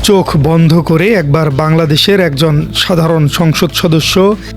চোখ বন্ধ করে একবার বাংলাদেশের একজন সাধারণ সংসদ সদস্য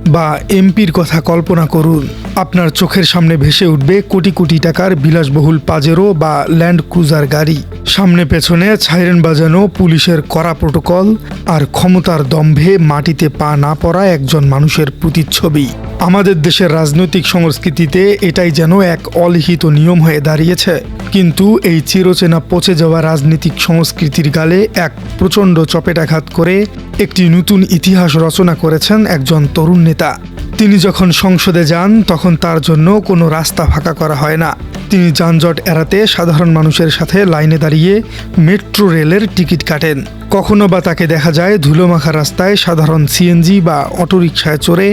বা এমপির কথা কল্পনা করুন। আপনার চোখের সামনে ভেসে উঠবে কোটি কোটি টাকার বিলাসবহুল পাজেরো বা ল্যান্ড ক্রুজার গাড়ি, সামনে পেছনে সাইরেন বাজানো পুলিশের কড়া প্রোটোকল, আর ক্ষমতার দম্ভে মাটিতে পা না পড়া একজন মানুষের প্রতিচ্ছবি। আমাদের দেশের রাজনৈতিক সংস্কৃতিতে এটাই যেন এক অলিখিত নিয়ম হয়ে দাঁড়িয়েছে। কিন্তু এই চিরচেনা পচে যাওয়া রাজনৈতিক সংস্কৃতির গালে এক প্রচণ্ড চপেটাঘাত করে একটি নতুন ইতিহাস রচনা করেছেন একজন তরুণ নেতা। তিনি যখন সংসদে যান তখন তার জন্য কোনো রাস্তা ফাঁকা করা হয় না। তিনি যানজট এড়াতে সাধারণ মানুষের সাথে লাইনে দাঁড়িয়ে মেট্রো রেলের টিকিট কাটেন। কখনো বা তাকে দেখা যায় ধুলোমাখা রাস্তায় সাধারণ সিএনজি বা অটোরিকশায় চড়ে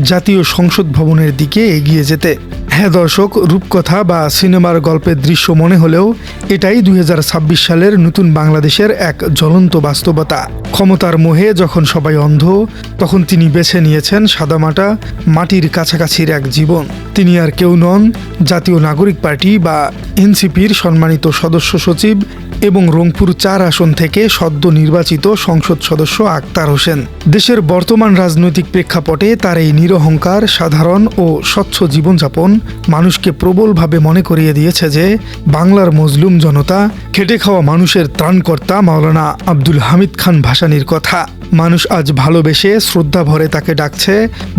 জাতীয় সংসদ ভবনের দিকে এগিয়ে যেতে। হ্যাঁ দর্শক, রূপকথা বা সিনেমার গল্পের দৃশ্য মনে হলেও এটাই 2026 সালের নতুন বাংলাদেশের এক জ্বলন্ত বাস্তবতা। ক্ষমতার মোহে যখন সবাই অন্ধ, তখন তিনি বেছে নিয়েছেন সাদামাটা মাটির কাছাকাছির এক জীবন। তিনি আর কেউ নন, জাতীয় নাগরিক পার্টি বা এনসিপির সম্মানিত সদস্য সচিব এবং রংপুর 4 আসন থেকে সদ্য নির্বাচিত সংসদ সদস্য আক্তার হোসেন। দেশের বর্তমান রাজনৈতিক প্রেক্ষাপটে তার এই নিরহংকার, সাধারণ ও স্বচ্ছ জীবনযাপন মানুষকে প্রবলভাবে মনে করিয়ে দিয়েছে যে বাংলার মজলুম জনতা, খেটে খাওয়া মানুষের ত্রাণকর্তা মাওলানা আব্দুল হামিদ খান ভাসানীর কথা। মানুষ আজ ভালোবেসে শ্রদ্ধা ভরে তাকে ডাকছে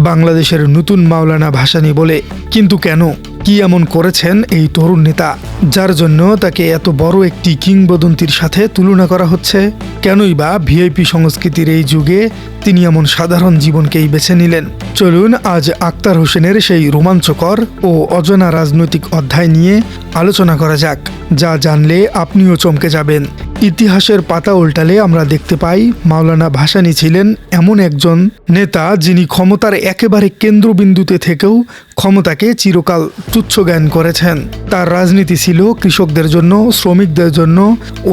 বাংলাদেশের নতুন মাওলানা ভাসানী বলে। কিন্তু কেন? কি এমন করেছেন এই তরুণ নেতা যার জন্য তাকে এত বড় একটি কিংবদন্তির সাথে তুলনা করা হচ্ছে? কেনই বা ভিআইপি সংস্কৃতির এই যুগে তিনি এমন সাধারণ জীবনকেই বেছে নিলেন? চলুন আজ আক্তার হোসেনের সেই রোমাঞ্চকর ও অজানা রাজনৈতিক অধ্যায় নিয়ে আলোচনা করা যাক, যা জানলে আপনিও চমকে যাবেন। ইতিহাসের পাতা উল্টালে আমরা দেখতে পাই মাওলানা ভাসানী ছিলেন এমন একজন নেতা যিনি ক্ষমতার একেবারে কেন্দ্রবিন্দুতে থেকেও ক্ষমতাকে চিরকাল তুচ্ছ জ্ঞান করেছেন। তার রাজনীতি ছিল কৃষকদের জন্য, শ্রমিকদের জন্য,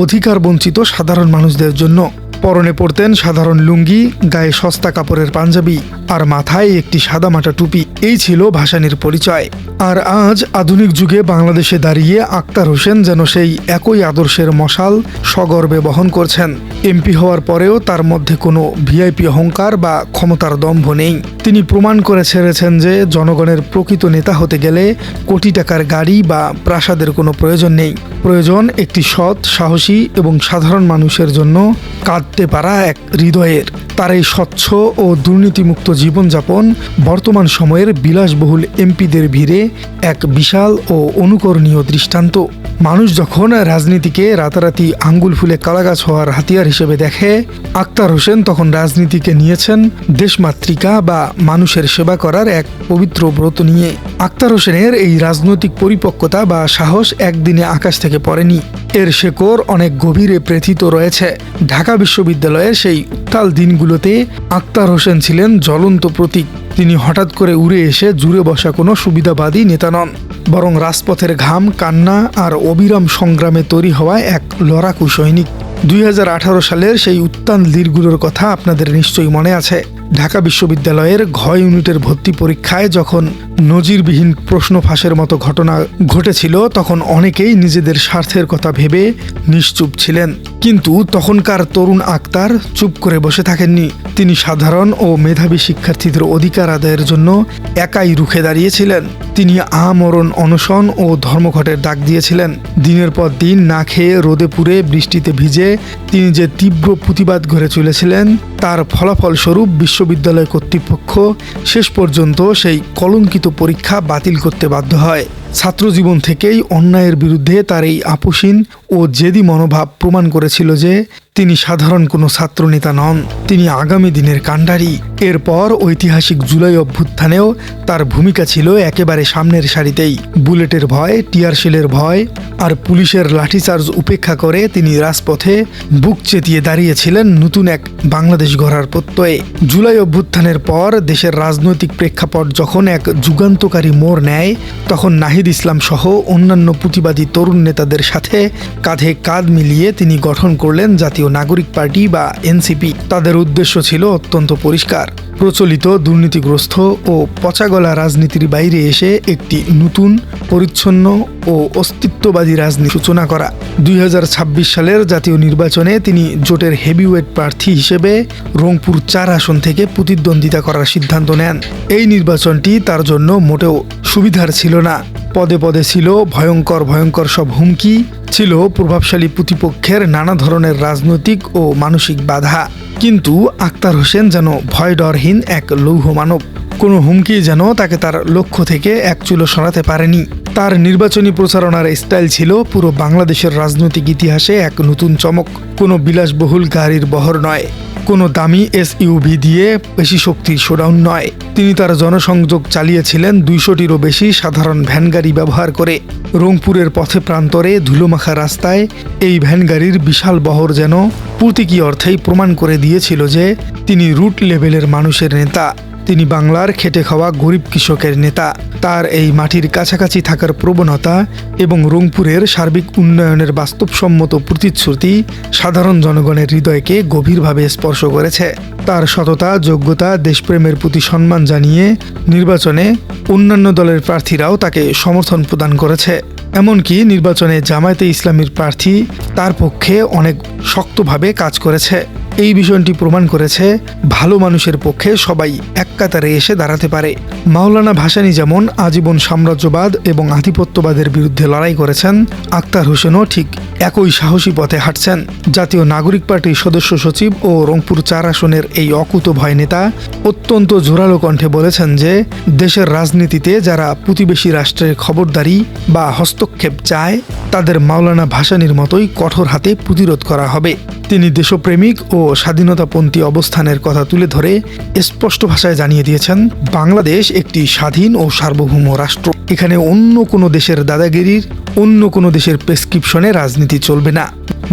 অধিকার বঞ্চিত সাধারণ মানুষদের জন্য। পরনে পরতেন সাধারণ লুঙ্গি, গায়ে সস্তা কাপড়ের পাঞ্জাবি আর মাথায় একটি সাদামাটা টুপি। এই ছিল ভাসানীর পরিচয়। আর আজ আধুনিক যুগে বাংলাদেশে দাঁড়িয়ে আক্তার হোসেন যেন সেই একই আদর্শের মশাল সগর্বে বহন করছেন। এমপি হওয়ার পরেও তার মধ্যে কোনো ভিআইপি অহংকার বা ক্ষমতার দম্ভ নেই। তিনি প্রমাণ করে ছেড়েছেন যে জনগণের প্রকৃত নেতা হতে গেলে কোটি টাকার গাড়ি বা প্রাসাদের কোনো প্রয়োজন নেই। প্রয়োজন একটি সৎ, সাহসী এবং সাধারণ মানুষের জন্য কাঁদতে পারা এক হৃদয়ের। তার এই স্বচ্ছ ও দুর্নীতিমুক্ত জীবনযাপন বর্তমান সময়ের বিলাসবহুল এমপিদের ভিড়ে এক বিশাল ও অনুকরণীয় দৃষ্টান্ত। মানুষ যখন রাজনীতিকে রাতারাতি আঙ্গুল ফুলে কালাগাছ হওয়ার হাতিয়ার হিসেবে দেখে, আক্তার হোসেন তখন রাজনীতিকে নিয়েছেন দেশমাতৃকা বা মানুষের সেবা করার এক পবিত্র ব্রত নিয়ে। আক্তার হোসেনের এই রাজনৈতিক পরিপক্কতা বা সাহস একদিনে আকাশ থেকে পড়েনি। এর শেকড় অনেক গভীরে প্রেথিত রয়েছে। ঢাকা বিশ্ববিদ্যালয়ের সেই উত্তাল দিনগুলোতে আক্তার হোসেন ছিলেন জ্বলন্ত প্রতীক। তিনি হঠাৎ করে উড়ে এসে জুড়ে বসা কোনো সুবিধাবাদী নেতা নন, বরং রাজপথের ঘাম, কান্না আর অবিরাম সংগ্রামে তৈরি হওয়া এক লড়াকু সৈনিক। 2018 সালের সেই উত্তাল দিনগুলোর কথা আপনাদের নিশ্চয়ই মনে আছে। ঢাকা বিশ্ববিদ্যালয়ের ঘ ইউনিটের ভর্তি পরীক্ষায় যখন নজিরবিহীন প্রশ্ন ফাঁসের মতো ঘটনা ঘটেছিল, তখন অনেকেই নিজেদের স্বার্থের কথা ভেবে নিশ্চুপ ছিলেন। কিন্তু তখনকার তরুণ আক্তার চুপ করে বসে থাকেননি। তিনি সাধারণ ও মেধাবী শিক্ষার্থীদের অধিকার আদায়ের জন্য একাই রুখে দাঁড়িয়েছিলেন। তিনি আমরণ অনশন ও ধর্মঘটের ডাক দিয়েছিলেন। দিনের পর দিন না খেয়ে, রোদে পুড়ে, বৃষ্টিতে ভিজে তিনি যে তীব্র প্রতিবাদ গড়ে চলেছিলেন, তার ফলাফল স্বরূপ বিশ্ববিদ্যালয় কর্তৃপক্ষ শেষ পর্যন্ত সেই কলঙ্কিত পরীক্ষা বাতিল করতে বাধ্য হয়। ছাত্রজীবন থেকেই অন্যায়ের বিরুদ্ধে তার এই আপোষহীন ও জেদি মনোভাব প্রমাণ করেছিল যে তিনি সাধারণ কোনো ছাত্রনেতা নন, তিনি আগামী দিনের কাণ্ডারি। এরপর ঐতিহাসিক জুলাই অভ্যুত্থানেও তার ভূমিকা ছিল একেবারে সামনের সারিতেই। বুলেটের ভয়, টিয়ারশেলের ভয় আর পুলিশের লাঠিচার্জ উপেক্ষা করে তিনি রাজপথে বুক চেতিয়ে দাঁড়িয়েছিলেন নতুন এক বাংলাদেশ গড়ার প্রত্যয়ে। জুলাই অভ্যুত্থানের পর দেশের রাজনৈতিক প্রেক্ষাপট যখন এক যুগান্তকারী মোড় নেয়, তখন নাহিদ ইসলাম সহ অন্যান্য প্রতিবাদী তরুণ নেতাদের সাথে কাঁধে কাঁধ মিলিয়ে তিনি গঠন করলেন জাতীয় নাগরিক পার্টি বা এনসিপি। তাদের উদ্দেশ্য ছিল অত্যন্ত পরিষ্কার: প্রচলিত দুর্নীতিগ্রস্ত ও পচাগলা রাজনীতির বাইরে এসে একটি নতুন পরিচ্ছন্ন ও অস্তিত্ববাদী রাজনীতি সূচনা করা। 2026 সালের জাতীয় নির্বাচনে তিনি জোটের হেভিওয়েট প্রার্থী হিসেবে রংপুর 4 আসন থেকে প্রতিদ্বন্দ্বিতা করার সিদ্ধান্ত নেন। এই নির্বাচনটি তার জন্য মোটেও সুবিধার ছিল না। পদে পদে ছিল ভয়ঙ্কর সব হুমকি, ছিল প্রভাবশালী প্রতিপক্ষের নানা ধরনের রাজনৈতিক ও মানসিক বাধা। কিন্তু আক্তার হোসেন যেন ভয় ডরহীন এক লৌহ মানব। কোনো হুমকি যেন তাকে তার লক্ষ্য থেকে এক চুলো সরাতে পারেনি। তার নির্বাচনী প্রচারণার স্টাইল ছিল পুরো বাংলাদেশের রাজনৈতিক ইতিহাসে এক নতুন চমক। কোনো বিলাসবহুল গাড়ির বহর নয়, কোনো দামি এসইউভি দিয়ে বেশি শক্তির শোডাউন নয়। তিনি তার জনসংযোগ চালিয়েছিলেন 200টিরও বেশি সাধারণ ভ্যান গাড়ি ব্যবহার করে। রংপুরের পথে প্রান্তরে ধুলোমাখা রাস্তায় এই ভ্যান গাড়ির বিশাল বহর যেন প্রতীকী অর্থেই প্রমাণ করে দিয়েছিল যে তিনি রুট লেভেলের মানুষের নেতা। তিনি বাংলার খেটে খাওয়া গরিব কৃষকের নেতা। তার এই মাটির কাছাকাছি থাকার প্রবণতা এবং রংপুরের সার্বিক উন্নয়নের বাস্তবসম্মত প্রতিশ্রুতি সাধারণ জনগণের হৃদয়কে গভীরভাবে স্পর্শ করেছে। তার সততা, যোগ্যতা, দেশপ্রেমের প্রতি সম্মান জানিয়ে নির্বাচনে অন্যান্য দলের প্রার্থীরাও তাকে সমর্থন প্রদান করেছে। এমনকি নির্বাচনে জামায়াতে ইসলামীর প্রার্থী তার পক্ষে অনেক শক্তভাবে কাজ করেছে। এই বিষয়টি প্রমাণ করেছে ভালো মানুষের পক্ষে সবাই এক কাতারে এসে দাঁড়াতে পারে। মাওলানা ভাসানী যেমন আজীবন সাম্রাজ্যবাদ এবং আধিপত্যবাদের বিরুদ্ধে লড়াই করেছেন, আক্তার হোসেনও ঠিক একই সাহসী পথে হাঁটছেন। জাতীয় নাগরিক পার্টির সদস্য সচিব ও রংপুর 4 আসনের এই অকুতোভয় নেতা অত্যন্ত জোরালো কণ্ঠে বলেছেন যে দেশের রাজনীতিতে যারা প্রতিবেশী রাষ্ট্রের খবরদারি বা হস্তক্ষেপ চায় তাদের মাওলানা ভাসানীর মতোই কঠোর হাতে প্রতিরোধ করা হবে। তিনি দেশপ্রেমিক ও স্বাধীনতাপন্থী অবস্থানের কথা তুলে ধরে স্পষ্ট ভাষায় জানিয়ে দিয়েছেন, বাংলাদেশ একটি স্বাধীন ও সার্বভৌম রাষ্ট্র। এখানে অন্য কোনো দেশের দাদাগিরির, অন্য কোনো দেশের প্রেসক্রিপশনে রাজনীতি চলবে না।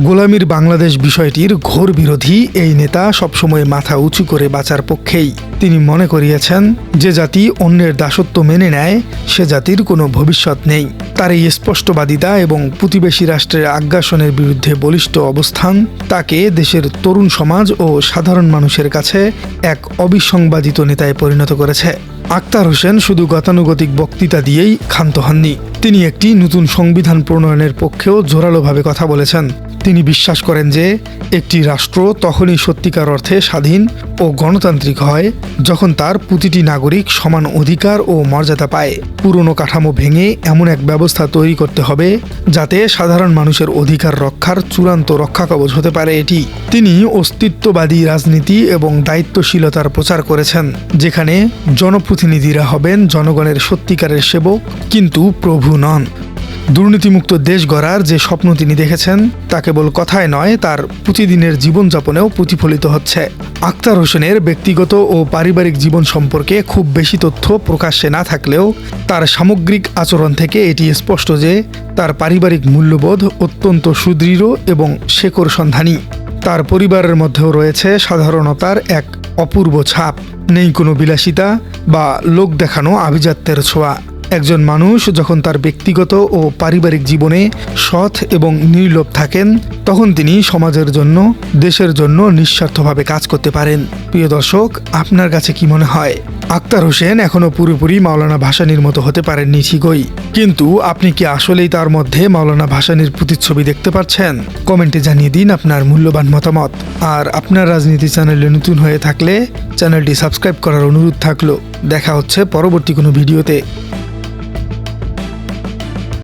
গোলামীর বাংলাদেশ বিষয়টির ঘোর বিরোধী এই নেতা সবসময় মাথা উঁচু করে বাঁচার পক্ষেই। তিনি মনে করিয়েছেন যে জাতি অন্যের দাসত্ব মেনে নেয় সে জাতির কোনো ভবিষ্যৎ নেই। তার এই স্পষ্টবাদিতা এবং প্রতিবেশী রাষ্ট্রের আগ্রাসনের বিরুদ্ধে বলিষ্ঠ অবস্থান তাকে দেশের তরুণ সমাজ ও সাধারণ মানুষের কাছে এক অবিসংবাদিত নেতায় পরিণত করেছে। আক্তার হোসেন শুধু গতানুগতিক বক্তৃতা দিয়েই ক্ষান্ত হননি। তিনি একটি নতুন সংবিধান প্রণয়নের পক্ষেও জোরালোভাবে কথা বলেছেন। তিনি বিশ্বাস করেন যে একটি রাষ্ট্র তখনই সত্যিকার অর্থে স্বাধীন ও গণতান্ত্রিক হয় যখন তার প্রতিটি নাগরিক সমান অধিকার ও মর্যাদা পায়। পুরনো কাঠামো ভেঙে এমন এক ব্যবস্থা তৈরি করতে হবে যাতে সাধারণ মানুষের অধিকার রক্ষার চূড়ান্ত রক্ষাকবচ হতে পারে এটি। তিনি অস্তিত্ববাদী রাজনীতি এবং দায়িত্বশীলতার প্রচার করেছেন, যেখানে জনপ্রতিনিধিরা হবেন জনগণের সত্যিকারের সেবক, কিন্তু প্রভু নন। দুর্নীতিমুক্ত দেশ গড়ার যে স্বপ্ন তিনি দেখেছেন তা কেবল কথায় নয়, তার প্রতিদিনের জীবনযাপনেও প্রতিফলিত হচ্ছে। আক্তার হোসেনের ব্যক্তিগত ও পারিবারিক জীবন সম্পর্কে খুব বেশি তথ্য প্রকাশ্যে না থাকলেও তার সামগ্রিক আচরণ থেকে এটি স্পষ্ট যে তার পারিবারিক মূল্যবোধ অত্যন্ত সুদৃঢ় এবং শেকড় সন্ধানী। তার পরিবারের মধ্যেও রয়েছে সাধারণতার এক অপূর্ব ছাপ। নেই কোনো বিলাসিতা বা লোক দেখানো আভিজাত্যের ছোঁয়া। একজন মানুষ যখন তার ব্যক্তিগত ও পারিবারিক জীবনে সৎ এবং নির্লোভ থাকেন তখন তিনি সমাজের জন্য, দেশের জন্য নিঃস্বার্থভাবে কাজ করতে পারেন। প্রিয় দর্শক, আপনার কাছে কি মনে হয়? আক্তার হোসেন এখনো পুরোপুরি মাওলানা ভাসানীর মতো হতে পারেননি ঠিকই, কিন্তু আপনি কি আসলেই তার মধ্যে মাওলানা ভাসানীর প্রতিচ্ছবি দেখতে পাচ্ছেন? কমেন্টে জানিয়ে দিন আপনার মূল্যবান মতামত। আর আপনার রাজনীতি চ্যানেলে নতুন হয়ে থাকলে চ্যানেলটি সাবস্ক্রাইব করার অনুরোধ থাকলো। দেখা হচ্ছে পরবর্তী কোনো ভিডিওতে।